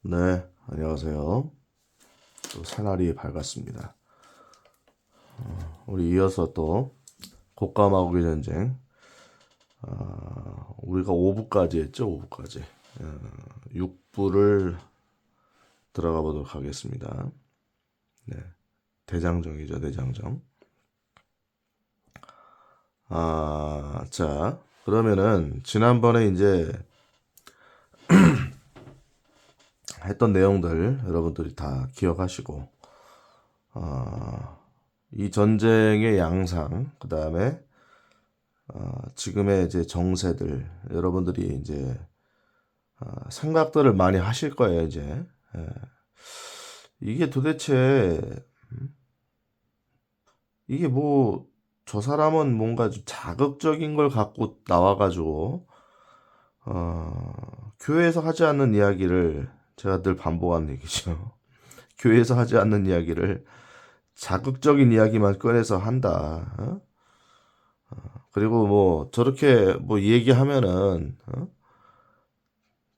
네, 안녕하세요. 또 새날이 밝았습니다. 우리 이어서 또 곡감하고의 전쟁. 우리가 5부까지 했죠, 5부까지. 6부를 들어가 보도록 하겠습니다. 네, 대장정이죠, 대장정. 자, 그러면은 지난번에 이제 했던 내용들 여러분들이 다 기억하시고, 이 전쟁의 양상, 그 다음에 지금의 이제 정세들 여러분들이 이제 생각들을 많이 하실 거예요. 이제 이게 도대체 이게 뭐 저 사람은 뭔가 좀 자극적인 걸 갖고 나와가지고 교회에서 하지 않는 이야기를 제가 늘 반복하는 얘기죠. 교회에서 하지 않는 이야기를 자극적인 이야기만 꺼내서 한다. 그리고 뭐 저렇게 뭐 얘기하면은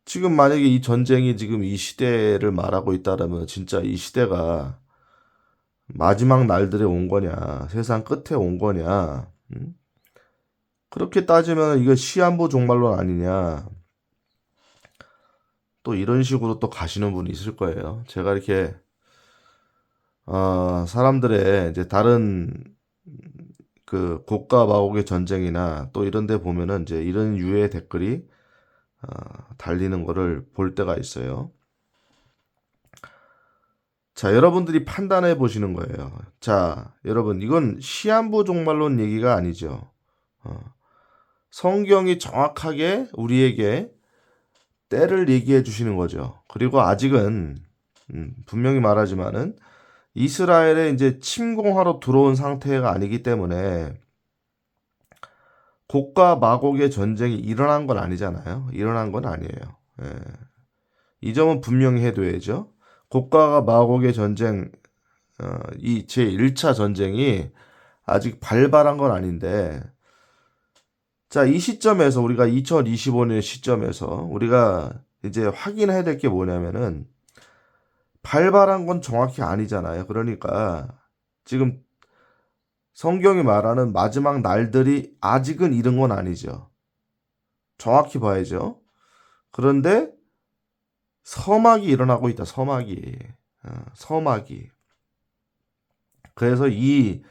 지금 만약에 이 전쟁이 지금 이 시대를 말하고 있다라면 진짜 이 시대가 마지막 날들에 온 거냐, 세상 끝에 온 거냐, 그렇게 따지면 이거 시한부 종말론 아니냐, 또 이런 식으로 또 가시는 분이 있을 거예요. 제가 이렇게, 사람들의 이제 다른 그 국가 마곡의 전쟁이나 또 이런 데 보면은 이제 이런 유의 댓글이 달리는 거를 볼 때가 있어요. 자, 여러분들이 판단해 보시는 거예요. 자, 여러분, 이건 시한부 종말론 얘기가 아니죠. 어, 성경이 정확하게 우리에게 때를 얘기해 주시는 거죠. 그리고 아직은, 분명히 말하지만은, 이스라엘에 이제 침공하러 들어온 상태가 아니기 때문에, 곡과 마곡의 전쟁이 일어난 건 아니잖아요. 일어난 건 아니에요. 예. 이 점은 분명히 해둬야죠. 곡과 마곡의 전쟁, 이 제1차 전쟁이 아직 발발한 건 아닌데, 자, 이 시점에서 우리가 2025년 시점에서 우리가 이제 확인해야 될 게 뭐냐면은 발발한 건 정확히 아니잖아요. 그러니까 지금 성경이 말하는 마지막 날들이 아직은 이른 건 아니죠. 정확히 봐야죠. 그런데 서막이 일어나고 있다. 서막이. 서막이. 그래서 이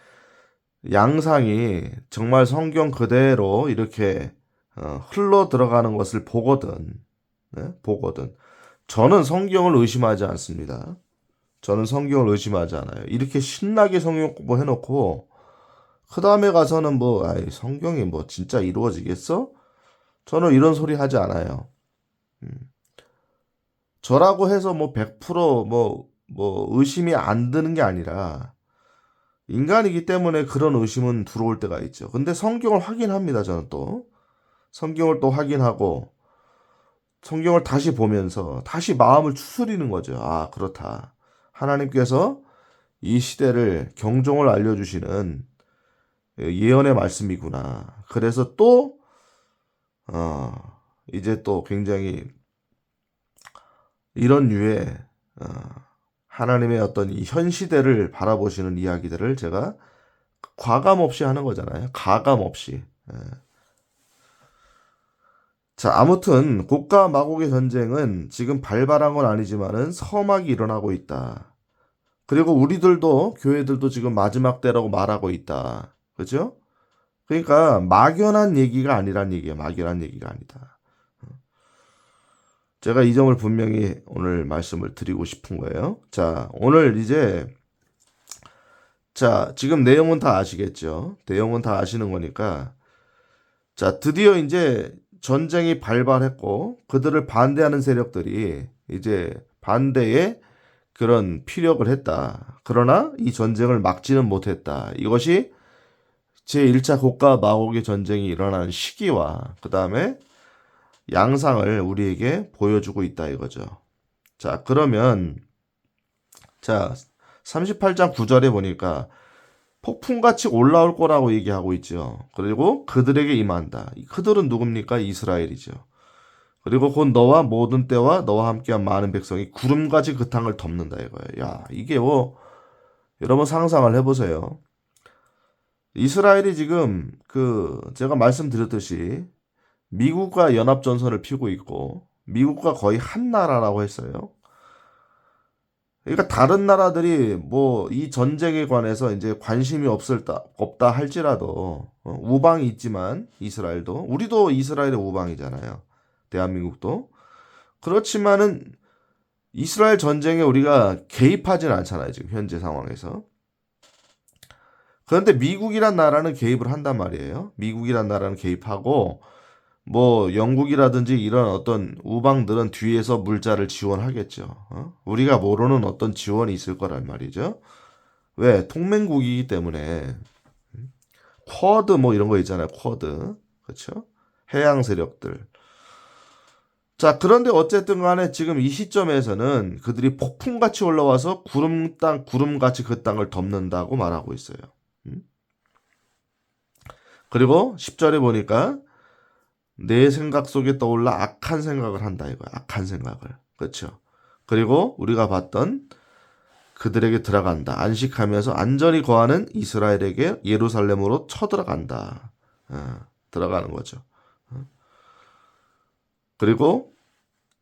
양상이 정말 성경 그대로 이렇게 흘러 들어가는 것을 보거든. 네? 보거든. 저는 성경을 의심하지 않습니다. 저는 성경을 의심하지 않아요. 이렇게 신나게 성경 공부해놓고 그 다음에 가서는 뭐 아이 성경이 뭐 진짜 이루어지겠어? 저는 이런 소리 하지 않아요. 음. 저라고 해서 뭐 100%뭐 의심이 안 드는 게 아니라 인간이기 때문에 그런 의심은 들어올 때가 있죠. 근데 성경을 확인합니다. 저는 또 성경을 또 확인하고 성경을 다시 보면서 다시 마음을 추스리는 거죠. 아, 그렇다. 하나님께서 이 시대를 경종을 알려주시는 예언의 말씀이구나. 그래서 또, 어, 이제 또 굉장히 이런 류의, 어, 하나님의 어떤 이 현 시대를 바라보시는 이야기들을 제가 과감 없이 하는 거잖아요. 가감 없이. 예. 자, 아무튼 곡과 마곡의 전쟁은 지금 발발한 건 아니지만은 서막이 일어나고 있다. 그리고 우리들도 교회들도 지금 마지막 때라고 말하고 있다. 그죠? 그러니까 막연한 얘기가 아니란 얘기예요. 막연한 얘기가 아니다. 제가 이 점을 분명히 오늘 말씀을 드리고 싶은 거예요. 자, 오늘 이제 자, 지금 내용은 다 아시겠죠? 내용은 다 아시는 거니까 자, 드디어 이제 전쟁이 발발했고 그들을 반대하는 세력들이 이제 반대의 그런 피력을 했다. 그러나 이 전쟁을 막지는 못했다. 이것이 제1차 곡과 마곡의 전쟁이 일어나는 시기와 그 다음에 양상을 우리에게 보여주고 있다 이거죠. 자, 그러면 자, 38장 9절에 보니까 폭풍같이 올라올 거라고 얘기하고 있죠. 그리고 그들에게 임한다. 그들은 누굽니까? 이스라엘이죠. 그리고 곧 너와 모든 때와 너와 함께한 많은 백성이 구름같이 그 땅을 덮는다 이거예요. 야, 이게 뭐 여러분 상상을 해보세요. 이스라엘이 지금 제가 말씀드렸듯이 미국과 연합전선을 펴고 있고 미국과 거의 한 나라라고 했어요. 그러니까 다른 나라들이 뭐 이 전쟁에 관해서 이제 관심이 없다 할지라도 우방이 있지만 이스라엘도 우리도 이스라엘의 우방이잖아요. 대한민국도. 그렇지만은 이스라엘 전쟁에 우리가 개입하진 않잖아요. 지금 현재 상황에서. 그런데 미국이란 나라는 개입을 한단 말이에요. 미국이란 나라는 개입하고 뭐 영국이라든지 이런 어떤 우방들은 뒤에서 물자를 지원하겠죠. 우리가 모르는 어떤 지원이 있을 거란 말이죠. 왜? 동맹국이기 때문에. 쿼드 뭐 이런 거 있잖아요. 쿼드. 그렇죠? 해양 세력들. 자, 그런데 어쨌든 간에 지금 이 시점에서는 그들이 폭풍같이 올라와서 구름같이 그 땅을 덮는다고 말하고 있어요. 그리고 10절에 보니까 내 생각 속에 떠올라 악한 생각을 한다 이거야. 악한 생각을. 그렇죠? 그리고 우리가 봤던 그들에게 들어간다. 안식하면서 안전히 거하는 이스라엘에게 예루살렘으로 쳐들어간다. 들어가는 거죠. 그리고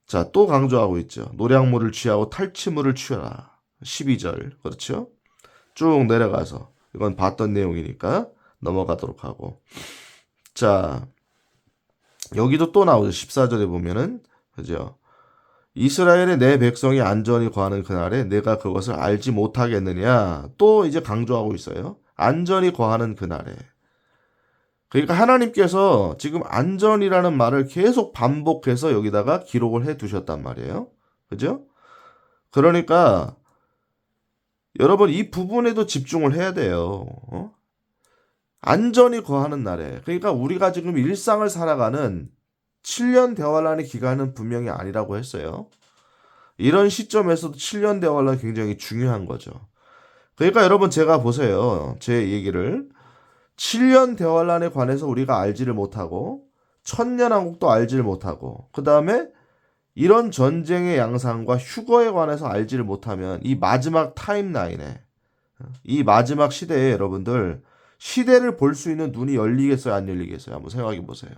자, 또 강조하고 있죠. 노량물을 취하고 탈취물을 취하라. 12절. 그렇죠? 쭉 내려가서 이건 봤던 내용이니까 넘어가도록 하고. 자, 여기도 또 나오죠. 14절에 보면은 그죠? 이스라엘의 내 백성이 안전히 거하는 그날에 내가 그것을 알지 못하겠느냐. 또 이제 강조하고 있어요. 안전히 거하는 그날에. 그러니까 하나님께서 지금 안전이라는 말을 계속 반복해서 여기다가 기록을 해 두셨단 말이에요. 그죠? 그러니까 여러분 이 부분에도 집중을 해야 돼요. 안전히 거하는 날에. 그러니까 우리가 지금 일상을 살아가는 7년 대환란의 기간은 분명히 아니라고 했어요. 이런 시점에서도 7년 대환란 굉장히 중요한 거죠. 그러니까 여러분 제가 보세요. 제 얘기를. 7년 대환란에 관해서 우리가 알지를 못하고 천년왕국도 알지를 못하고 그 다음에 이런 전쟁의 양상과 휴거에 관해서 알지를 못하면 이 마지막 타임라인에 이 마지막 시대에 여러분들 시대를 볼 수 있는 눈이 열리겠어요? 안 열리겠어요? 한번 생각해 보세요.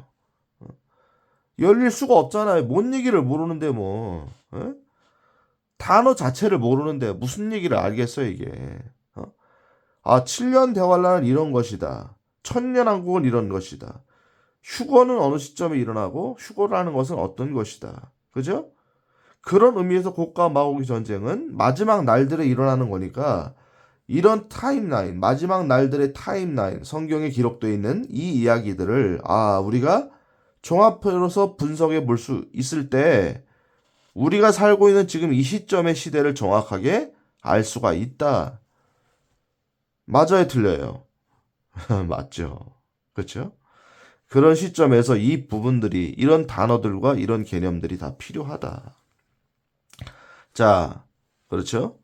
열릴 수가 없잖아요. 뭔 얘기를 모르는데 뭐. 단어 자체를 모르는데 무슨 얘기를 알겠어요 이게. 7년 대환란은 이런 것이다. 천년왕국은 이런 것이다. 휴거는 어느 시점에 일어나고 휴거라는 것은 어떤 것이다. 그죠? 그런 의미에서 곡과 마곡의 전쟁은 마지막 날들에 일어나는 거니까 이런 타임라인, 마지막 날들의 타임라인, 성경에 기록되어 있는 이 이야기들을 우리가 종합해서 분석해 볼 수 있을 때 우리가 살고 있는 지금 이 시점의 시대를 정확하게 알 수가 있다. 맞아요, 틀려요? 맞죠. 그렇죠? 그런 시점에서 이 부분들이 이런 단어들과 이런 개념들이 다 필요하다. 자, 그렇죠?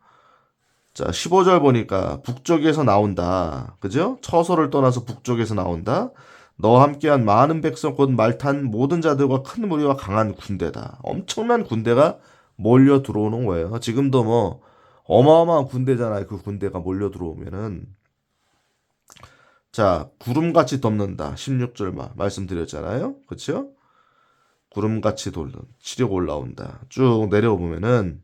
자, 15절 보니까 북쪽에서 나온다. 그죠? 처소를 떠나서 북쪽에서 나온다. 너와 함께한 많은 백성 곧 말탄 모든 자들과 큰 무리와 강한 군대다. 엄청난 군대가 몰려 들어오는 거예요. 지금도 뭐 어마어마한 군대잖아요. 그 군대가 몰려 들어오면은. 자, 구름같이 덮는다. 16절 말씀드렸잖아요. 그렇죠? 구름같이 치려고 올라온다. 쭉 내려보면은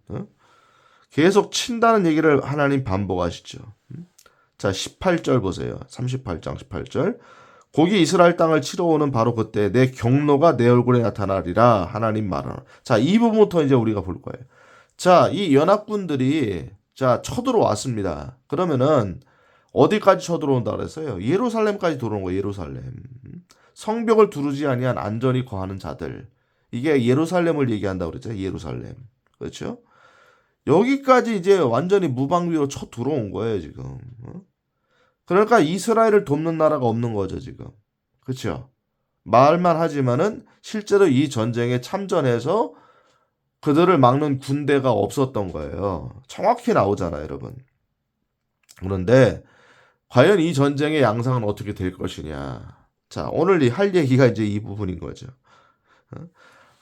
계속 친다는 얘기를 하나님 반복하시죠. 자, 18절 보세요. 38장 18절. 고기 이스라엘 땅을 치러 오는 바로 그때 내 경로가 내 얼굴에 나타나리라 하나님 말하노라. 자, 이 부분부터 이제 우리가 볼 거예요. 자, 이 연합군들이 쳐들어왔습니다. 그러면은 어디까지 쳐들어온다 그랬어요? 예루살렘까지 들어온 거예요. 예루살렘. 성벽을 두르지 아니한 안전히 거하는 자들. 이게 예루살렘을 얘기한다고 그랬죠. 예루살렘. 그렇죠? 여기까지 이제 완전히 무방비로 쳐 들어온 거예요, 지금. 그러니까 이스라엘을 돕는 나라가 없는 거죠, 지금. 그렇죠? 말만 하지만은 실제로 이 전쟁에 참전해서 그들을 막는 군대가 없었던 거예요. 정확히 나오잖아요, 여러분. 그런데 과연 이 전쟁의 양상은 어떻게 될 것이냐. 자, 오늘 할 얘기가 이제 이 부분인 거죠.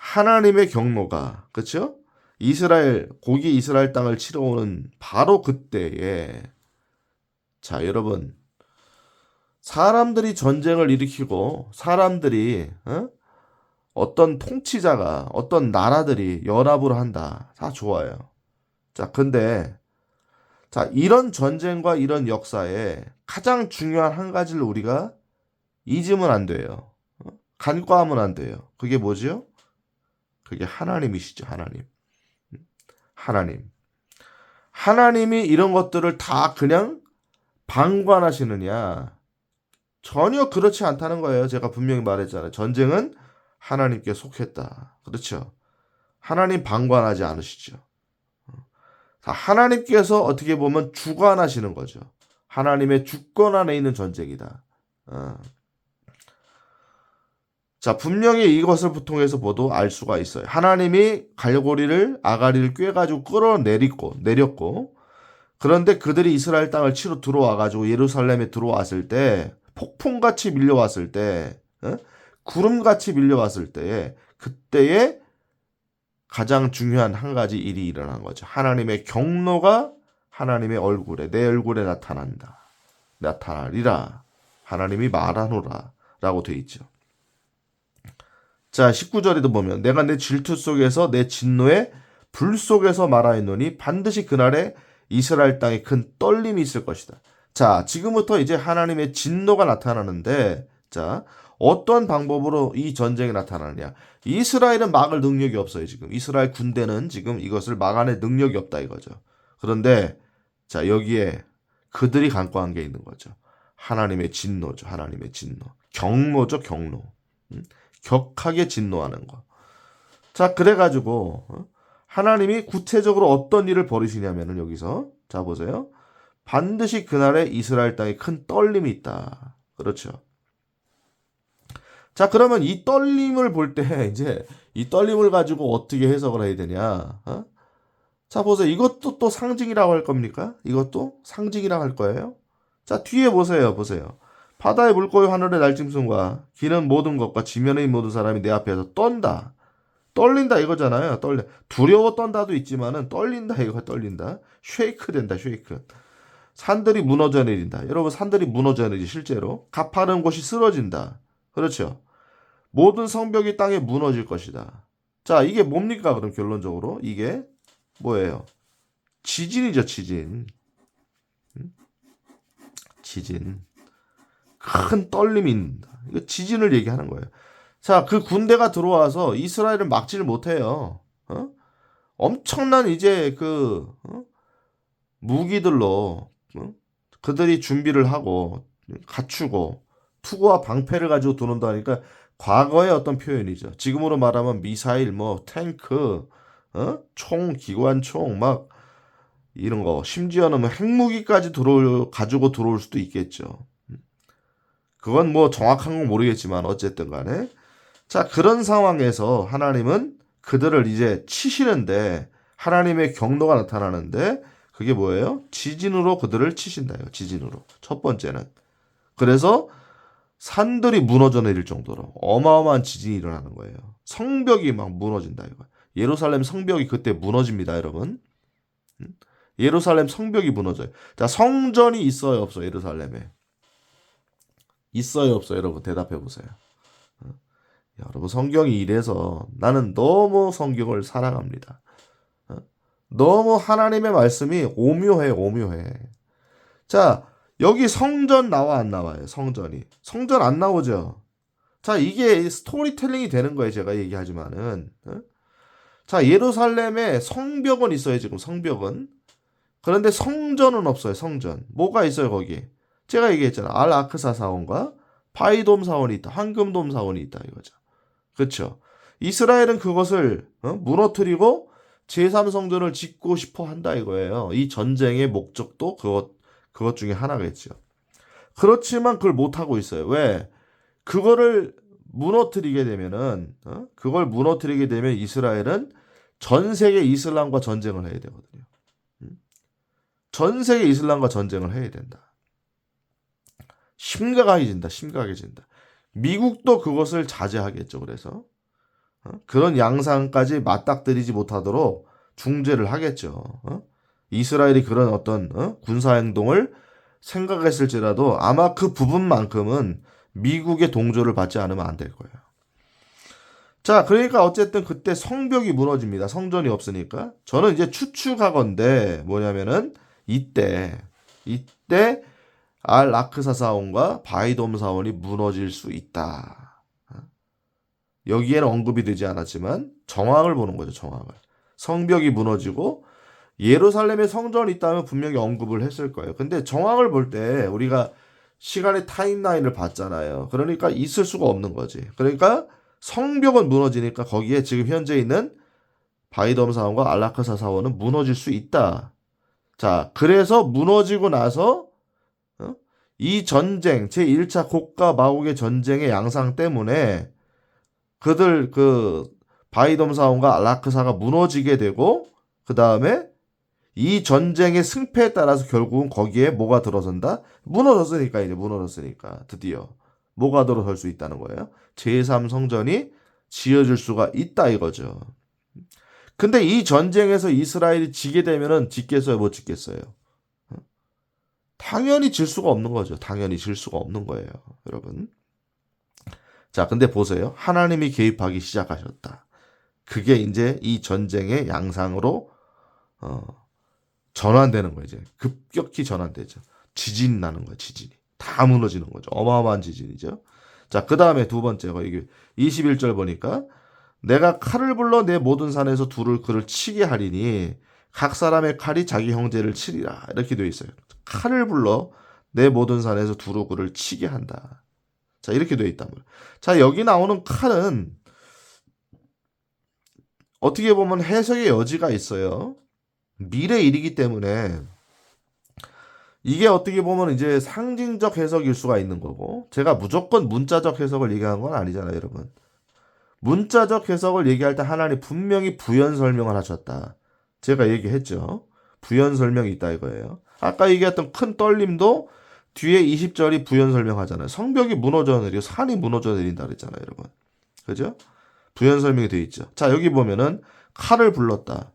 하나님의 경로가, 그렇죠? 고기 이스라엘 땅을 치러 오는 바로 그때에, 자, 여러분, 사람들이 전쟁을 일으키고 사람들이 어떤 통치자가 어떤 나라들이 연합을 한다. 다 좋아요. 자, 근데 자, 이런 전쟁과 이런 역사에 가장 중요한 한 가지를 우리가 잊으면 안 돼요. 간과하면 안 돼요. 그게 뭐죠? 그게 하나님이시죠, 하나님. 하나님. 하나님이 이런 것들을 다 그냥 방관하시느냐? 전혀 그렇지 않다는 거예요. 제가 분명히 말했잖아요. 전쟁은 하나님께 속했다. 그렇죠? 하나님 방관하지 않으시죠. 하나님께서 어떻게 보면 주관하시는 거죠. 하나님의 주권 안에 있는 전쟁이다. 자, 분명히 이것을 통해서 보도 알 수가 있어요. 하나님이 아가리를 꿰가지고 내렸고, 그런데 그들이 이스라엘 땅을 치러 들어와가지고 예루살렘에 들어왔을 때, 폭풍같이 밀려왔을 때, 구름같이 밀려왔을 때에, 그때에 가장 중요한 한 가지 일이 일어난 거죠. 하나님의 경로가 내 얼굴에 나타나리라. 하나님이 말하노라. 라고 돼 있죠. 자, 19절에도 보면 내가 내 질투 속에서 내 진노의 불 속에서 말하였노니 반드시 그날에 이스라엘 땅에 큰 떨림이 있을 것이다. 자, 지금부터 이제 하나님의 진노가 나타나는데, 자, 어떤 방법으로 이 전쟁이 나타나느냐. 이스라엘은 막을 능력이 없어요, 지금. 이스라엘 군대는 지금 이것을 막아낼 능력이 없다 이거죠. 그런데 자, 여기에 그들이 간과한 게 있는 거죠. 하나님의 진노죠. 하나님의 진노. 경노죠, 경노. 격하게 진노하는 거. 자, 그래가지고 하나님이 구체적으로 어떤 일을 벌이시냐면은 여기서 자, 보세요. 반드시 그날에 이스라엘 땅에 큰 떨림이 있다. 그렇죠. 자, 그러면 이 떨림을 볼 때 이제 이 떨림을 가지고 어떻게 해석을 해야 되냐? 자, 보세요. 이것도 또 상징이라고 할 겁니까? 이것도 상징이라고 할 거예요? 자, 뒤에 보세요. 바다의 물고기 하늘의 날짐승과 기는 모든 것과 지면의 모든 사람이 내 앞에서 떤다. 떨린다 이거잖아요. 두려워 떤다도 있지만은 떨린다 이거 떨린다. 쉐이크 된다. 쉐이크. 산들이 무너져 내린다. 여러분, 산들이 무너져 내리지 실제로. 가파른 곳이 쓰러진다. 그렇죠. 모든 성벽이 땅에 무너질 것이다. 자, 이게 뭡니까? 그럼 결론적으로 이게 뭐예요? 지진이죠, 지진. 지진. 큰 떨림이 있다. 이거 지진을 얘기하는 거예요. 자, 그 군대가 들어와서 이스라엘을 막지를 못해요. 엄청난 이제 무기들로 그들이 준비를 하고 갖추고 투구와 방패를 가지고 들어온다니까 과거의 어떤 표현이죠. 지금으로 말하면 미사일, 탱크, 총, 기관총, 막 이런 거, 심지어는 핵무기까지 가지고 들어올 수도 있겠죠. 그건 정확한 건 모르겠지만 어쨌든 간에 자, 그런 상황에서 하나님은 그들을 이제 치시는데 하나님의 경로가 나타나는데 그게 뭐예요? 지진으로 그들을 치신다. 지진으로. 첫 번째는. 그래서 산들이 무너져 내릴 정도로 어마어마한 지진이 일어나는 거예요. 성벽이 막 무너진다 이거. 예루살렘 성벽이 그때 무너집니다, 여러분. 예루살렘 성벽이 무너져요. 자, 성전이 있어요, 없어요, 예루살렘에? 있어요, 없어요, 여러분? 대답해 보세요. 여러분, 성경이 이래서 나는 너무 성경을 사랑합니다. 너무 하나님의 말씀이 오묘해. 자, 여기 성전 나와 안 나와요? 성전 안 나오죠? 자, 이게 스토리텔링이 되는 거예요, 제가 얘기하지만은. 자, 예루살렘에 성벽은 있어요, 지금 성벽은. 그런데 성전은 없어요, 성전. 뭐가 있어요, 거기? 제가 얘기했잖아. 알-아크사 사원과 바이돔 사원이 있다. 황금돔 사원이 있다, 이거죠. 그렇죠? 이스라엘은 그것을 무너뜨리고 제3성전을 짓고 싶어 한다 이거예요. 이 전쟁의 목적도 그것 중에 하나겠죠. 그렇지만 그걸 못 하고 있어요. 왜? 그걸 무너뜨리게 되면 이스라엘은 전 세계 이슬람과 전쟁을 해야 되거든요. 전 세계 이슬람과 전쟁을 해야 된다. 심각해진다. 미국도 그것을 자제하겠죠. 그래서 그런 양상까지 맞닥뜨리지 못하도록 중재를 하겠죠. 이스라엘이 그런 어떤 군사 행동을 생각했을지라도 아마 그 부분만큼은 미국의 동조를 받지 않으면 안 될 거예요. 자, 그러니까 어쨌든 그때 성벽이 무너집니다. 성전이 없으니까. 저는 이제 추측하건대 뭐냐면은 이때 알 아크사 사원과 바이돔 사원이 무너질 수 있다. 여기에는 언급이 되지 않았지만 정황을 보는 거죠. 정황을. 성벽이 무너지고 예루살렘에 성전이 있다면 분명히 언급을 했을 거예요. 근데 정황을 볼 때 우리가 시간의 타임라인을 봤잖아요. 그러니까 있을 수가 없는 거지. 그러니까 성벽은 무너지니까 거기에 지금 현재 있는 바이돔 사원과 알라크사 사원은 무너질 수 있다. 자, 그래서 무너지고 나서 이 전쟁, 제1차 곡과 마곡의 전쟁의 양상 때문에 그들 바이돔 사원과 알라크사가 무너지게 되고 그 다음에 이 전쟁의 승패에 따라서 결국은 거기에 뭐가 들어선다? 무너졌으니까 드디어 뭐가 들어설 수 있다는 거예요. 제3성전이 지어질 수가 있다 이거죠. 근데 이 전쟁에서 이스라엘이 지게 되면은 짓겠어요, 못 짓겠어요? 당연히 질 수가 없는 거죠. 당연히 질 수가 없는 거예요, 여러분. 자, 근데 보세요. 하나님이 개입하기 시작하셨다. 그게 이제 이 전쟁의 양상으로 전환되는 거예요. 이제 급격히 전환되죠. 지진 나는 거예요. 지진이. 다 무너지는 거죠. 어마어마한 지진이죠. 자, 그 다음에 두 번째가 이게 21절 보니까 내가 칼을 불러 내 모든 산에서 그를 치게 하리니 각 사람의 칼이 자기 형제를 치리라. 이렇게 되어 있어요. 칼을 불러 내 모든 산에서 그를 치게 한다. 자, 이렇게 되어 있단 말이에요. 자, 여기 나오는 칼은 어떻게 보면 해석의 여지가 있어요. 미래 일이기 때문에 이게 어떻게 보면 이제 상징적 해석일 수가 있는 거고 제가 무조건 문자적 해석을 얘기한 건 아니잖아요, 여러분. 문자적 해석을 얘기할 때 하나님 분명히 부연 설명을 하셨다. 제가 얘기했죠. 부연 설명이 있다 이거예요. 아까 얘기했던 큰 떨림도 뒤에 20절이 부연 설명하잖아요. 성벽이 무너져 내리고 산이 무너져 내린다 그랬잖아요, 여러분. 그죠? 부연 설명이 되어 있죠. 자, 여기 보면은 칼을 불렀다.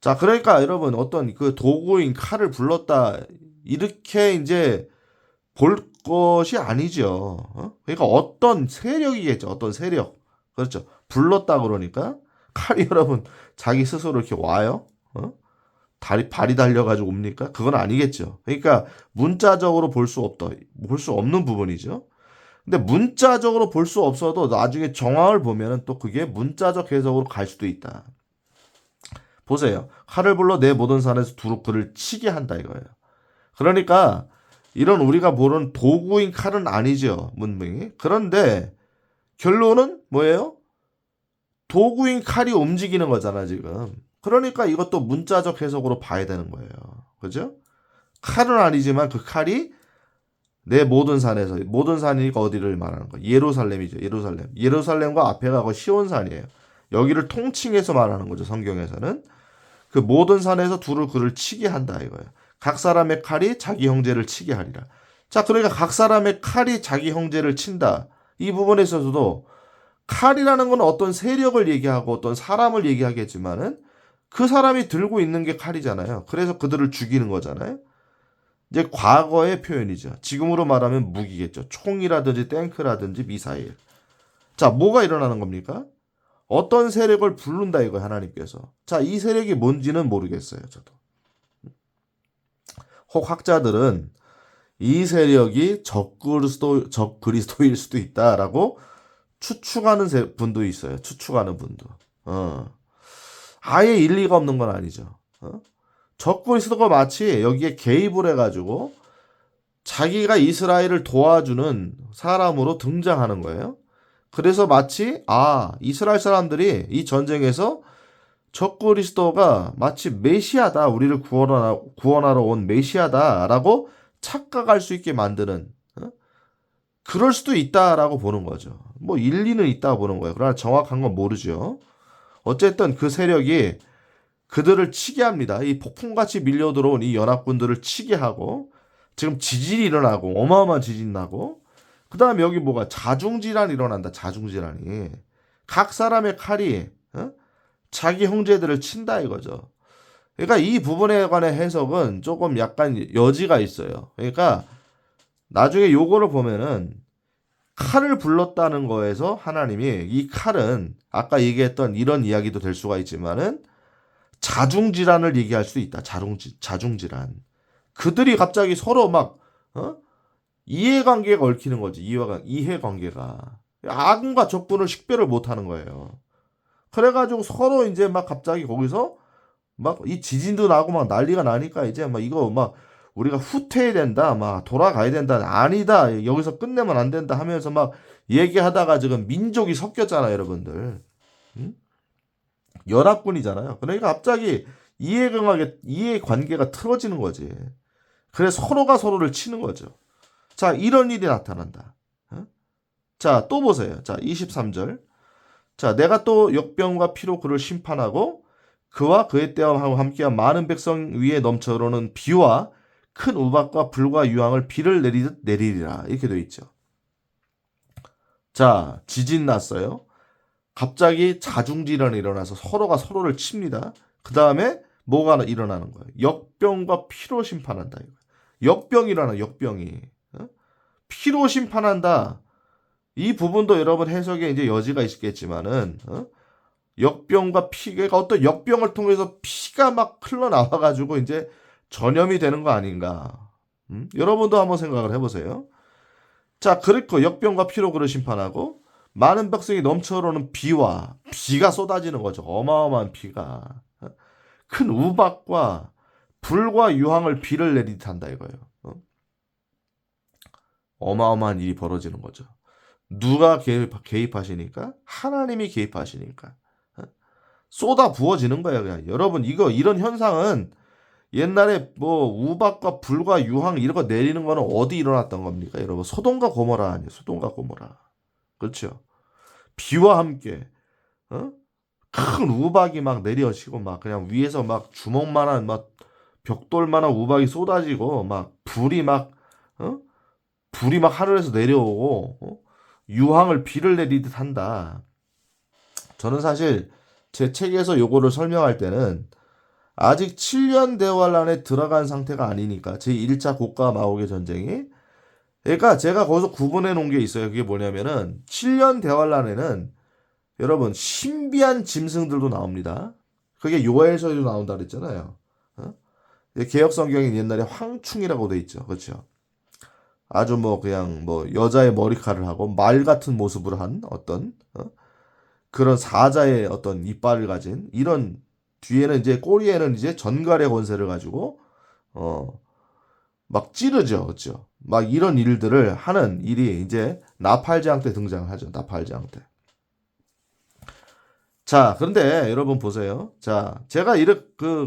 자, 그러니까 여러분 어떤 그 도구인 칼을 불렀다 이렇게 이제 볼 것이 아니죠. 그러니까 어떤 세력이겠죠. 어떤 세력. 그렇죠. 불렀다 그러니까 칼이 여러분 자기 스스로 이렇게 와요. 발이 달려가지고 옵니까? 그건 아니겠죠. 그러니까 문자적으로 볼 수 없는 부분이죠. 근데 문자적으로 볼 수 없어도 나중에 정황을 보면은 또 그게 문자적 해석으로 갈 수도 있다. 보세요. 칼을 불러 내 모든 산에서 그를 치게 한다 이거예요. 그러니까 이런 우리가 보는 도구인 칼은 아니죠. 문명이. 그런데 결론은 뭐예요? 도구인 칼이 움직이는 거잖아 지금. 그러니까 이것도 문자적 해석으로 봐야 되는 거예요. 그죠? 칼은 아니지만 그 칼이 내 모든 산에서 모든 산이니까 어디를 말하는 거예요? 예루살렘이죠. 예루살렘과 앞에 가고 시온산이에요. 여기를 통칭해서 말하는 거죠. 성경에서는. 그 모든 산에서 그를 치게 한다 이거예요. 각 사람의 칼이 자기 형제를 치게 하리라. 자, 그러니까 각 사람의 칼이 자기 형제를 친다. 이 부분에 있어서도 칼이라는 건 어떤 세력을 얘기하고 어떤 사람을 얘기하겠지만은 그 사람이 들고 있는 게 칼이잖아요. 그래서 그들을 죽이는 거잖아요. 이제 과거의 표현이죠. 지금으로 말하면 무기겠죠. 총이라든지 탱크라든지 미사일. 자, 뭐가 일어나는 겁니까? 어떤 세력을 부른다 이거예요, 하나님께서. 자, 이 세력이 뭔지는 모르겠어요, 저도. 혹 학자들은 이 세력이 적 그리스도일 수도 있다라고 추측하는 분도 있어요. 추측하는 분도. 아예 일리가 없는 건 아니죠. 적 그리스도가 마치 여기에 개입을 해가지고 자기가 이스라엘을 도와주는 사람으로 등장하는 거예요. 그래서 마치 이스라엘 사람들이 이 전쟁에서 적 그리스도가 마치 메시아다, 우리를 구원하러 온 메시아다라고 착각할 수 있게 만드는 그럴 수도 있다라고 보는 거죠. 뭐 일리는 있다고 보는 거예요. 그러나 정확한 건 모르죠. 어쨌든 그 세력이 그들을 치게 합니다. 이 폭풍같이 밀려들어온 이 연합군들을 치게 하고 지금 지진이 일어나고 어마어마한 지진 나고 그 다음에 여기 뭐가 자중질환이 일어난다. 자중질환이. 각 사람의 칼이 자기 형제들을 친다 이거죠. 그러니까 이 부분에 관한 해석은 조금 약간 여지가 있어요. 그러니까 나중에 요거를 보면은 칼을 불렀다는 거에서 하나님이 이 칼은 아까 얘기했던 이런 이야기도 될 수가 있지만은 자중질환을 얘기할 수도 있다. 자중질환. 그들이 갑자기 서로 막 이해관계가 얽히는 거지. 이해관계가 악과 적군을 식별을 못하는 거예요. 그래가지고 서로 이제 막 갑자기 거기서 막 이 지진도 나고 막 난리가 나니까 이제 막 이거 막 우리가 후퇴해야 된다, 막 돌아가야 된다, 아니다, 여기서 끝내면 안 된다 하면서 막 얘기하다가 지금 민족이 섞였잖아요, 여러분들. 응? 연합군이잖아요. 그러니까 갑자기 이해관계가 틀어지는 거지. 그래서 서로가 서로를 치는 거죠. 자, 이런 일이 나타난다. 자, 또 보세요. 자, 23절. 자, 내가 또 역병과 피로 그를 심판하고 그와 그의 때와 함께한 많은 백성 위에 넘쳐 흐르는 비와 큰 우박과 불과 유황을 비를 내리듯 내리리라. 이렇게 되어 있죠. 자, 지진 났어요. 갑자기 자중질환이 일어나서 서로가 서로를 칩니다. 그 다음에 뭐가 일어나는 거예요? 역병과 피로 심판한다. 역병이 일어나, 역병이. 피로 심판한다. 이 부분도 여러분 해석에 이제 여지가 있겠지만은, 역병과 피가 어떤 역병을 통해서 피가 막 흘러나와가지고 이제 전염이 되는 거 아닌가. 여러분도 한번 생각을 해보세요. 자, 그렇고 역병과 피로 그를 심판하고 많은 백성이 넘쳐흐르는 비가 쏟아지는 거죠. 어마어마한 비가. 큰 우박과 불과 유황을 비를 내리듯 한다 이거예요. 어마어마한 일이 벌어지는 거죠. 누가 개입하시니까? 하나님이 개입하시니까. 쏟아 부어지는 거예요. 그냥. 여러분, 이런 현상은 옛날에 뭐 우박과 불과 유황 이런 거 내리는 거는 어디 일어났던 겁니까? 여러분, 소돔과 고모라 아니에요. 소돔과 고모라. 그렇죠? 비와 함께, 큰 우박이 막 내려지고 막 그냥 위에서 막 주먹만한 막 벽돌만한 우박이 쏟아지고 막 불이 막 하늘에서 내려오고 유황을 비를 내리듯 한다. 저는 사실 제 책에서 요거를 설명할 때는 아직 7년 대환란에 들어간 상태가 아니니까 제1차 고가 마오개 전쟁이 그러니까 제가 거기서 구분해 놓은 게 있어요. 그게 뭐냐면은 7년 대환란에는 여러분 신비한 짐승들도 나옵니다. 그게 요엘서에도 나온다 그랬잖아요. 개혁 성경인 옛날에 황충이라고 돼 있죠. 그렇죠? 아주 뭐 그냥 뭐 여자의 머리카락을 하고 말 같은 모습을 한 어떤 그런 사자의 어떤 이빨을 가진 이런 뒤에는 이제 꼬리에는 이제 전갈의 권세를 가지고 막 찌르죠. 그렇죠? 막 이런 일들을 하는 일이 이제 나팔장 때 등장하죠. 나팔장 때. 자, 그런데 여러분 보세요. 자, 제가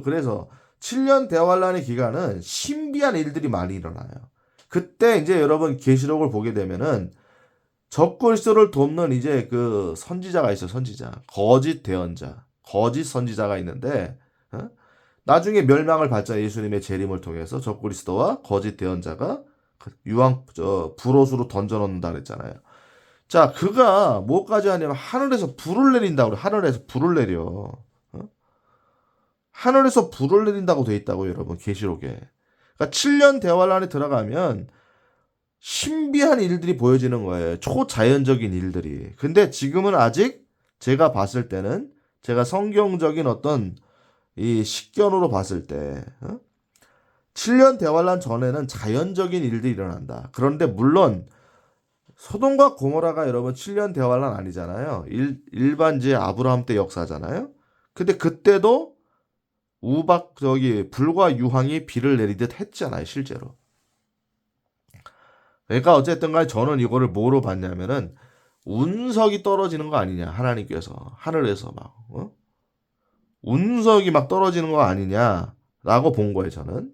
그래서 7년 대환란의 기간은 신비한 일들이 많이 일어나요. 그때 이제 여러분 계시록을 보게 되면은 적그리스도를 돕는 이제 그 선지자가 있어요. 선지자. 거짓 대언자. 거짓 선지자가 있는데 나중에 멸망을 받자 예수님의 재림을 통해서 적그리스도와 거짓 대언자가 불옷으로 던져놓는다 그랬잖아요. 자, 그가 뭐까지 하냐면 하늘에서 불을 내린다고 그래. 하늘에서 불을 내려. 하늘에서 불을 내린다고 돼 있다고 여러분 계시록에. 그러니까 7년 대환란에 들어가면 신비한 일들이 보여지는 거예요. 초자연적인 일들이. 근데 지금은 아직 제가 봤을 때는 제가 성경적인 어떤 이 식견으로 봤을 때 7년 대환란 전에는 자연적인 일들이 일어난다. 그런데 물론 소돔과 고모라가 여러분 7년 대환란 아니잖아요. 일반지 아브라함 때 역사잖아요. 근데 그때도 불과 유황이 비를 내리듯 했잖아요, 실제로. 그러니까 어쨌든 간에 저는 이거를 뭐로 봤냐면은 운석이 떨어지는 거 아니냐, 하나님께서 하늘에서 막 운석이 막 떨어지는 거 아니냐라고 본 거예요, 저는.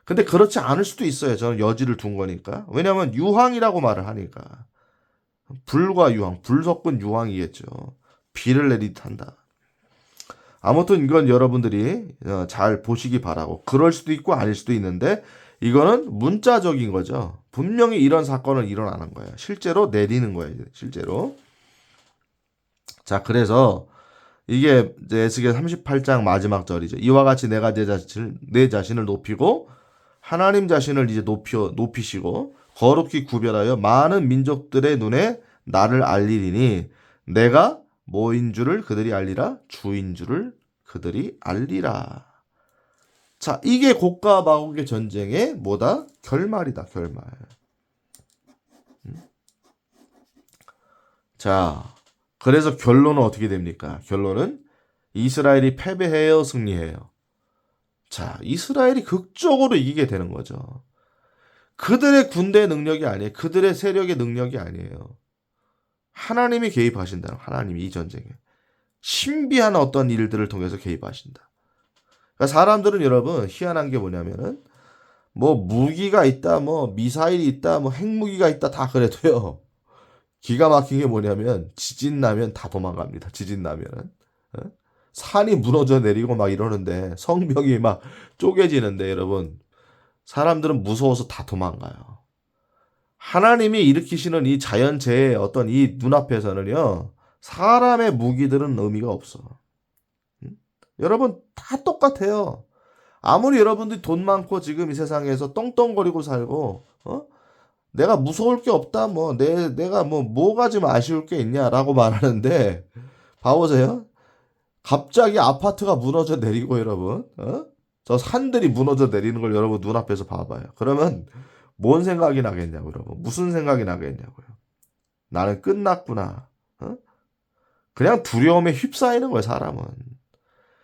근데 그렇지 않을 수도 있어요. 저는 여지를 둔 거니까. 왜냐하면 유황이라고 말을 하니까. 불과 유황, 불 섞은 유황이겠죠. 비를 내리듯 한다. 아무튼 이건 여러분들이 잘 보시기 바라고. 그럴 수도 있고 아닐 수도 있는데 이거는 문자적인 거죠. 분명히 이런 사건은 일어나는 거예요. 실제로 내리는 거예요. 실제로. 자, 그래서 이게 이제 에스겔 38장 마지막 절이죠. 이와 같이 내가 내 자신을 높이고 하나님 자신을 이제 높이시고 거룩히 구별하여 많은 민족들의 눈에 나를 알리리니 내가 뭐인 줄을 그들이 알리라 주인 줄을 그들이 알리라. 자, 이게 곡과 마곡의 전쟁의 뭐다? 결말이다, 결말. 자, 그래서 결론은 어떻게 됩니까? 결론은 이스라엘이 패배해요, 승리해요. 자, 이스라엘이 극적으로 이기게 되는 거죠. 그들의 군대 능력이 아니에요. 그들의 세력의 능력이 아니에요. 하나님이 개입하신다. 하나님이 이 전쟁에. 신비한 어떤 일들을 통해서 개입하신다. 그러니까 사람들은 여러분 희한한 게 뭐냐면은 뭐 무기가 있다, 뭐 미사일이 있다, 뭐 핵무기가 있다 다 그래도요. 기가 막힌 게 뭐냐면 지진 나면 다 도망갑니다. 지진 나면은. 어? 산이 무너져 내리고 막 이러는데 성벽이 막 쪼개지는데 여러분 사람들은 무서워서 다 도망가요. 하나님이 일으키시는 이 자연재해의 어떤 이 눈앞에서는요. 사람의 무기들은 의미가 없어. 여러분 다 똑같아요. 아무리 여러분들이 돈 많고 지금 이 세상에서 떵떵거리고 살고 내가 무서울 게 없다 내가 뭐가 좀 아쉬울 게 있냐라고 말하는데 봐보세요. 갑자기 아파트가 무너져 내리고 여러분 저 산들이 무너져 내리는 걸 여러분 눈앞에서 봐봐요. 그러면 뭔 생각이 나겠냐고 여러분. 무슨 생각이 나겠냐고요. 나는 끝났구나. 그냥 두려움에 휩싸이는 거예요.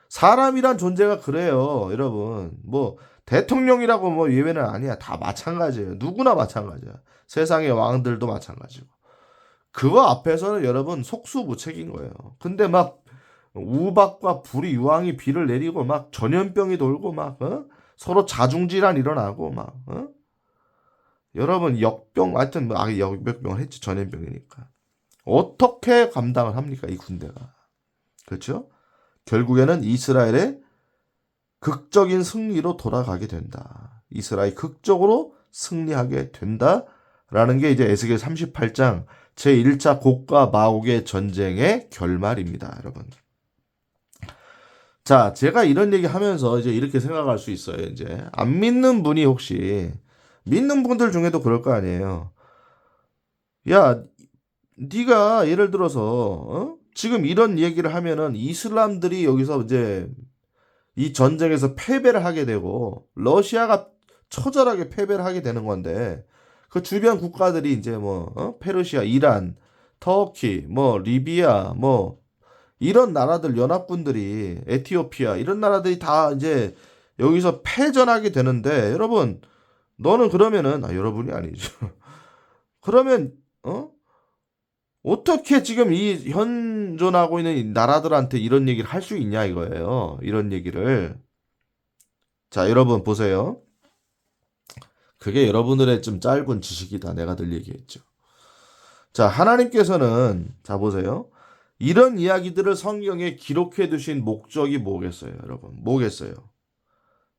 사람이란 존재가 그래요. 여러분 뭐 대통령이라고 뭐 예외는 아니야. 다 마찬가지예요. 누구나 마찬가지야. 세상의 왕들도 마찬가지고. 그거 앞에서는 여러분 속수무책인 거예요. 근데 막 우박과 불이 유황이 비를 내리고 막 전염병이 돌고 막 서로 자중질환 일어나고 막 여러분 역병 하여튼 뭐 역병을 했지 전염병이니까 어떻게 감당을 합니까 이 군대가. 그렇죠? 결국에는 이스라엘의 극적인 승리로 돌아가게 된다. 이스라엘이 극적으로 승리하게 된다라는 게 이제 에스겔 38장 제1차 곡과 마곡의 전쟁의 결말입니다, 여러분. 자, 제가 이런 얘기 하면서 이제 이렇게 생각할 수 있어요. 이제 안 믿는 분이 혹시 믿는 분들 중에도 그럴 거 아니에요. 야, 네가 예를 들어서 지금 이런 얘기를 하면은 이슬람들이 여기서 이제 이 전쟁에서 패배를 하게 되고 러시아가 처절하게 패배를 하게 되는 건데 그 주변 국가들이 이제 페르시아, 이란, 터키, 뭐 리비아, 뭐 이런 나라들 연합군들이 에티오피아 이런 나라들이 다 이제 여기서 패전하게 되는데 여러분 너는 그러면은 여러분이 아니죠. 그러면 어떻게 지금 이 현존하고 있는 이 나라들한테 이런 얘기를 할 수 있냐 이거예요. 이런 얘기를. 자, 여러분 보세요. 그게 여러분들의 좀 짧은 지식이다. 내가 늘 얘기했죠. 자, 하나님께서는 자 보세요. 이런 이야기들을 성경에 기록해 두신 목적이 뭐겠어요, 여러분? 뭐겠어요?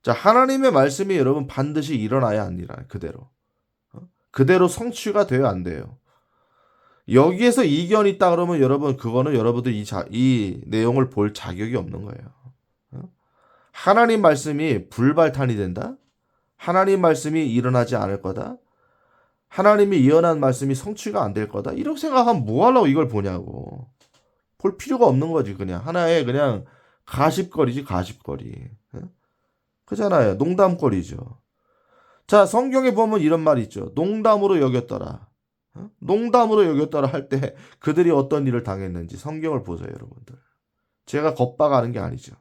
자, 하나님의 말씀이 여러분 반드시 일어나야 안 일어나요. 그대로. 그대로 성취가 돼야 안 돼요. 여기에서 이견이 있다 그러면 여러분 그거는 여러분들 이 내용을 볼 자격이 없는 거예요. 하나님 말씀이 불발탄이 된다? 하나님 말씀이 일어나지 않을 거다? 하나님이 예언한 말씀이 성취가 안 될 거다? 이렇게 생각하면 뭐 하려고 이걸 보냐고. 볼 필요가 없는 거지 그냥. 하나의 그냥 가십거리지 가십거리. 그잖아요. 농담거리죠. 자, 성경에 보면 이런 말이 있죠. 농담으로 여겼더라. 농담으로 여겼더라 할 때 그들이 어떤 일을 당했는지 성경을 보세요, 여러분들. 제가 겁박하는 게 아니죠.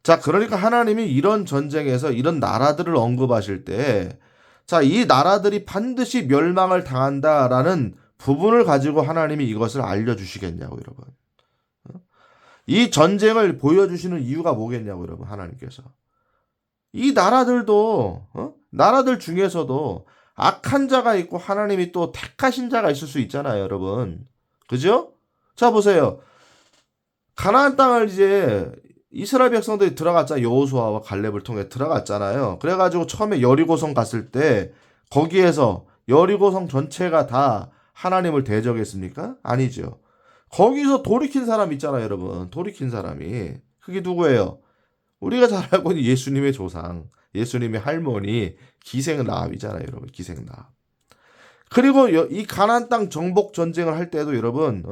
자, 그러니까 하나님이 이런 전쟁에서 이런 나라들을 언급하실 때, 자, 이 나라들이 반드시 멸망을 당한다라는 부분을 가지고 하나님이 이것을 알려주시겠냐고, 여러분. 이 전쟁을 보여주시는 이유가 뭐겠냐고, 여러분, 하나님께서. 이 나라들도, 나라들 중에서도 악한 자가 있고 하나님이 또 택하신 자가 있을 수 있잖아요, 여러분. 그죠? 자, 보세요. 가나안 땅을 이제 이스라엘 백성들이 들어갔잖아요. 여호수아와 갈렙을 통해 들어갔잖아요. 그래가지고 처음에 여리고성 갔을 때 거기에서 여리고성 전체가 다 하나님을 대적했습니까? 아니죠. 거기서 돌이킨 사람 있잖아요, 여러분. 돌이킨 사람이. 그게 누구예요? 우리가 잘 알고 있는 예수님의 조상, 예수님의 할머니 기생라합이잖아요, 여러분. 기생라합. 그리고 이 가나안 땅 정복 전쟁을 할 때도 여러분,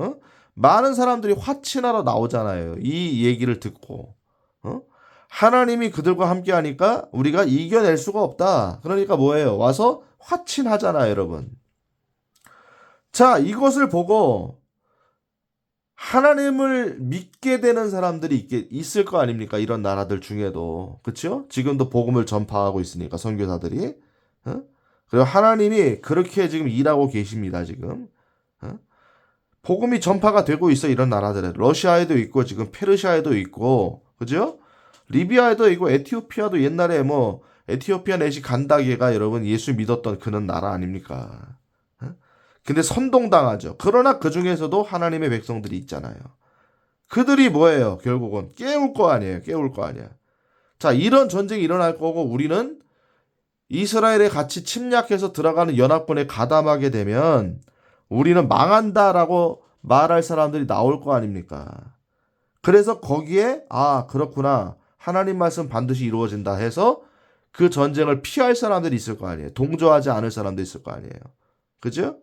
많은 사람들이 화친하러 나오잖아요. 이 얘기를 듣고. 하나님이 그들과 함께 하니까 우리가 이겨낼 수가 없다. 그러니까 뭐예요? 와서 화친하잖아요, 여러분. 자, 이것을 보고 하나님을 믿게 되는 사람들이 있을 거 아닙니까? 이런 나라들 중에도. 그렇죠? 지금도 복음을 전파하고 있으니까 선교사들이. 그리고 하나님이 그렇게 지금 일하고 계십니다, 지금. 복음이 전파가 되고 있어, 이런 나라들에. 러시아에도 있고, 지금 페르시아에도 있고, 그죠? 리비아에도 있고, 에티오피아도 옛날에 에티오피아 내시 간다게가 여러분 예수 믿었던 그런 나라 아닙니까? 근데 선동당하죠. 그러나 그 중에서도 하나님의 백성들이 있잖아요. 그들이 뭐예요? 결국은 깨울 거 아니에요. 깨울 거 아니야. 자, 이런 전쟁이 일어날 거고 우리는 이스라엘에 같이 침략해서 들어가는 연합군에 가담하게 되면 우리는 망한다라고 말할 사람들이 나올 거 아닙니까? 그래서 거기에 그렇구나. 하나님 말씀 반드시 이루어진다 해서 그 전쟁을 피할 사람들이 있을 거 아니에요. 동조하지 않을 사람도 있을 거 아니에요. 그죠?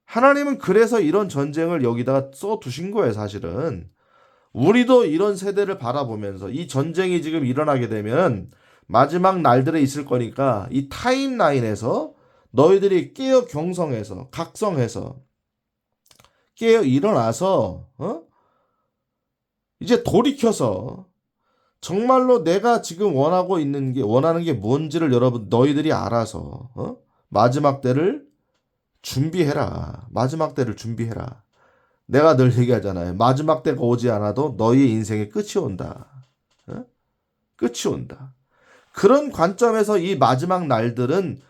하나님은 그래서 이런 전쟁을 여기다가 써두신 거예요, 사실은. 우리도 이런 세대를 바라보면서 이 전쟁이 지금 일어나게 되면 마지막 날들에 있을 거니까 이 타임라인에서 너희들이 깨어 경성해서 각성해서 깨어 일어나서 이제 돌이켜서 정말로 내가 지금 원하는 게 뭔지를 여러분 너희들이 알아서 마지막 때를 준비해라. 마지막 때를 준비해라. 내가 늘 얘기하잖아요. 마지막 때가 오지 않아도 너희의 인생의 끝이 온다. 끝이 온다. 그런 관점에서 이 마지막 날들은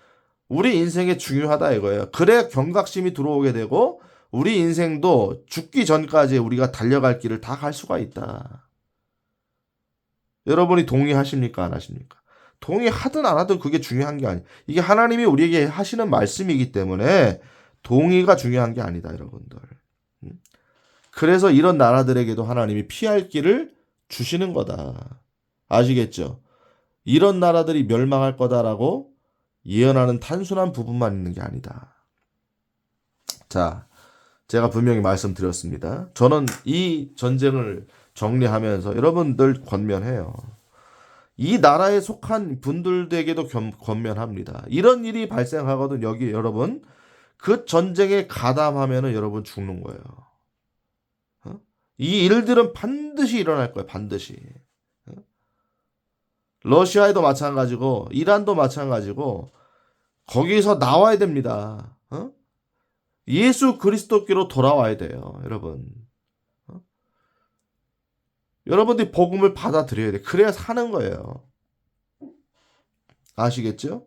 우리 인생에 중요하다 이거예요. 그래야 경각심이 들어오게 되고 우리 인생도 죽기 전까지 우리가 달려갈 길을 다 갈 수가 있다. 여러분이 동의하십니까? 안 하십니까? 동의하든 안 하든 그게 중요한 게 아니에요. 이게 하나님이 우리에게 하시는 말씀이기 때문에 동의가 중요한 게 아니다, 여러분들. 그래서 이런 나라들에게도 하나님이 피할 길을 주시는 거다. 아시겠죠? 이런 나라들이 멸망할 거다라고 예언하는 단순한 부분만 있는 게 아니다. 자, 제가 분명히 말씀드렸습니다. 저는 이 전쟁을 정리하면서 여러분들 권면해요. 이 나라에 속한 분들에게도 권면합니다. 이런 일이 발생하거든 여기 여러분 그 전쟁에 가담하면은 여러분 죽는 거예요. 이 일들은 반드시 일어날 거예요. 반드시. 러시아에도 마찬가지고 이란도 마찬가지고 거기서 나와야 됩니다. 예수 그리스도께로 돌아와야 돼요. 여러분. 여러분들이 복음을 받아들여야 돼. 그래야 사는 거예요. 아시겠죠?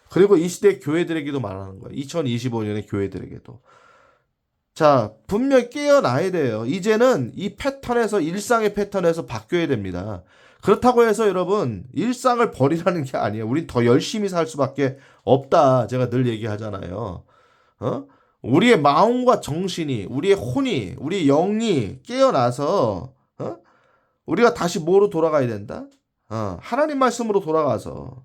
그리고 이 시대 교회들에게도 말하는 거예요. 2025년의 교회들에게도. 자, 분명히 깨어나야 돼요. 이제는 이 패턴에서 일상의 패턴에서 바뀌어야 됩니다. 그렇다고 해서 여러분 일상을 버리라는 게 아니에요. 우린 더 열심히 살 수밖에 없다. 제가 늘 얘기하잖아요. 우리의 마음과 정신이, 우리의 혼이, 우리의 영이 깨어나서 우리가 다시 뭐로 돌아가야 된다? 하나님 말씀으로 돌아가서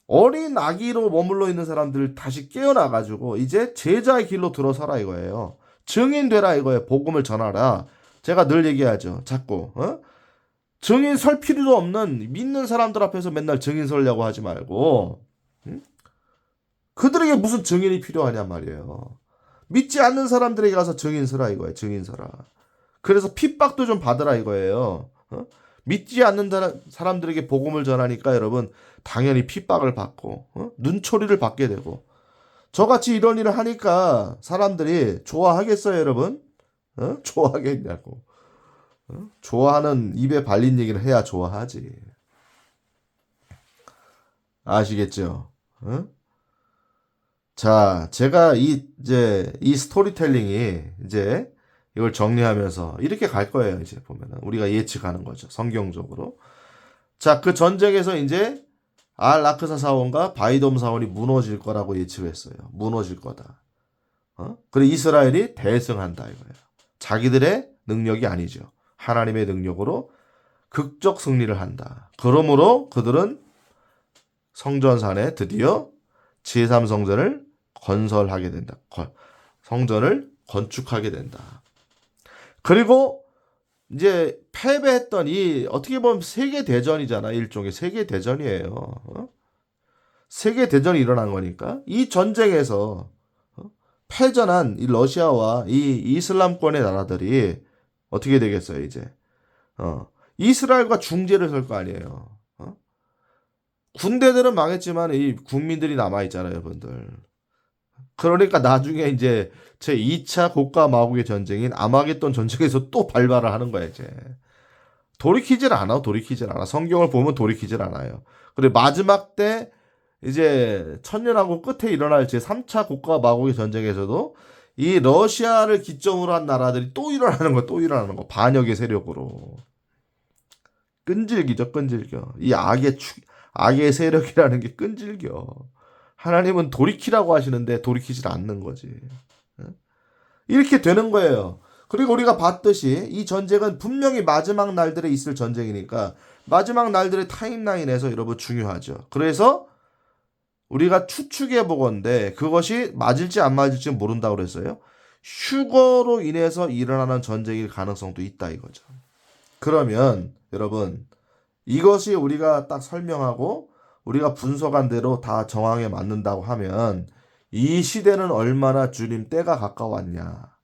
어린 아기로 머물러 있는 사람들을 다시 깨어나가지고 이제 제자의 길로 들어서라 이거예요. 증인 되라 이거예요. 복음을 전하라. 제가 늘 얘기하죠. 자꾸 증인 설 필요도 없는 믿는 사람들 앞에서 맨날 증인 설려고 하지 말고 그들에게 무슨 증인이 필요하냐 말이에요. 믿지 않는 사람들에게 가서 증인 서라 이거예요. 증인 서라. 그래서 핍박도 좀 받으라 이거예요. 믿지 않는 사람들에게 복음을 전하니까 여러분 당연히 핍박을 받고 눈초리를 받게 되고 저같이 이런 일을 하니까 사람들이 좋아하겠어요 여러분? 좋아하겠냐고. 좋아하는 입에 발린 얘기를 해야 좋아하지. 아시겠죠? 자, 제가 이 스토리텔링이 이제 이걸 정리하면서 이렇게 갈 거예요. 이제 보면은 우리가 예측하는 거죠. 성경적으로. 자, 그 전쟁에서 이제 알-라크사 사원과 바이돔 사원이 무너질 거라고 예측을 했어요. 무너질 거다. 그리고 이스라엘이 대승한다 이거예요. 자기들의 능력이 아니죠. 하나님의 능력으로 극적 승리를 한다. 그러므로 그들은 성전산에 드디어 제3성전을 건설하게 된다. 성전을 건축하게 된다. 그리고 이제 패배했던 이 어떻게 보면 세계대전이잖아. 일종의 세계대전이에요. 세계대전이 일어난 거니까 이 전쟁에서 패전한 이 러시아와 이 이슬람권의 나라들이 어떻게 되겠어요, 이제? 이스라엘과 중재를 설 거 아니에요. 군대들은 망했지만 이 국민들이 남아있잖아요, 여러분들. 그러니까 나중에 이제 제 2차 고가 마국의 전쟁인 아마겟돈 전쟁에서 또 발발을 하는 거야, 이제. 돌이키질 않아. 성경을 보면 돌이키질 않아요. 그리고 마지막 때 이제 천년왕국 끝에 일어날 제 3차 고가 마국의 전쟁에서도 이 러시아를 기점으로 한 나라들이 또 일어나는 거. 반역의 세력으로. 끈질기죠, 끈질겨. 이 악의 세력이라는 게 끈질겨. 하나님은 돌이키라고 하시는데 돌이키질 않는 거지. 이렇게 되는 거예요. 그리고 우리가 봤듯이 이 전쟁은 분명히 마지막 날들에 있을 전쟁이니까 마지막 날들의 타임라인에서 여러분 중요하죠. 그래서 우리가 추측해 보건데 그것이 맞을지 안 맞을지 모른다고 그랬어요. 휴거로 인해서 일어나는 전쟁일 가능성도 있다 이거죠. 그러면 여러분 이것이 우리가 딱 설명하고 우리가 분석한 대로 다 정황에 맞는다고 하면 이 시대는 얼마나 주님 때가 가까웠냐.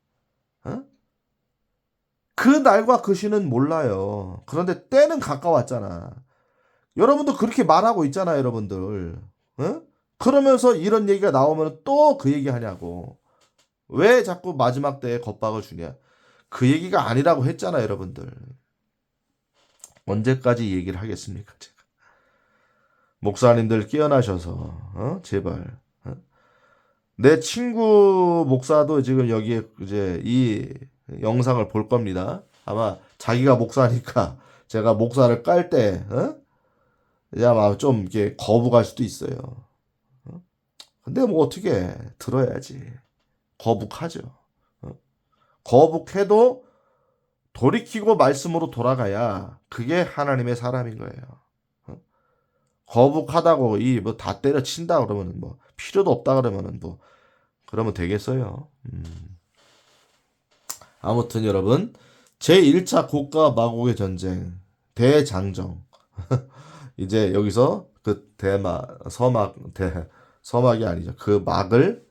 그 날과 그 시는 몰라요. 그런데 때는 가까웠잖아. 여러분도 그렇게 말하고 있잖아요, 여러분들. 그러면서 이런 얘기가 나오면 또 그 얘기 하냐고. 왜 자꾸 마지막 때에 겁박을 주냐. 그 얘기가 아니라고 했잖아요, 여러분들. 언제까지 얘기를 하겠습니까, 제가. 목사님들 깨어나셔서, 제발. 내 친구 목사도 지금 여기에 이제 이 영상을 볼 겁니다. 아마 자기가 목사니까 제가 목사를 깔 때, 이제 아마 좀 이렇게 거부갈 수도 있어요. 근데 뭐 어떻게 들어야지. 거북하죠. 거북해도 돌이키고 말씀으로 돌아가야 그게 하나님의 사람인 거예요. 거북하다고 이 뭐 다 때려친다 그러면은 뭐 필요도 없다 그러면은 뭐 그러면 되겠어요. 아무튼 여러분 제1차 고가 마곡의 전쟁 대장정 이제 여기서 그 서막이 아니죠. 그 막을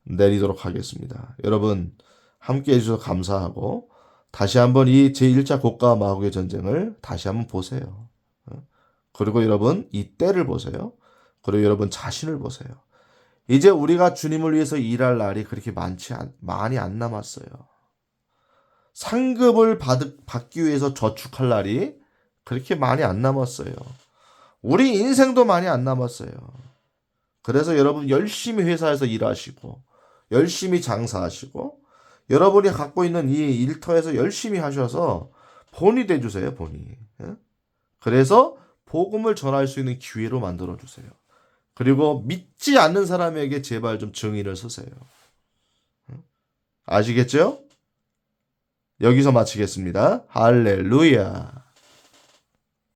내리도록 하겠습니다. 여러분 함께 해주셔서 감사하고 다시 한번 이 제1차 고가 마곡의 전쟁을 다시 한번 보세요. 그리고 여러분 이 때를 보세요. 그리고 여러분 자신을 보세요. 이제 우리가 주님을 위해서 일할 날이 그렇게 많이 안 남았어요. 상급을 받기 위해서 저축할 날이 그렇게 많이 안 남았어요. 우리 인생도 많이 안 남았어요. 그래서 여러분 열심히 회사에서 일하시고 열심히 장사하시고 여러분이 갖고 있는 이 일터에서 열심히 하셔서 본이 돼주세요. 본이. 그래서 복음을 전할 수 있는 기회로 만들어주세요. 그리고 믿지 않는 사람에게 제발 좀 증인을 서세요. 아시겠죠? 여기서 마치겠습니다. 할렐루야.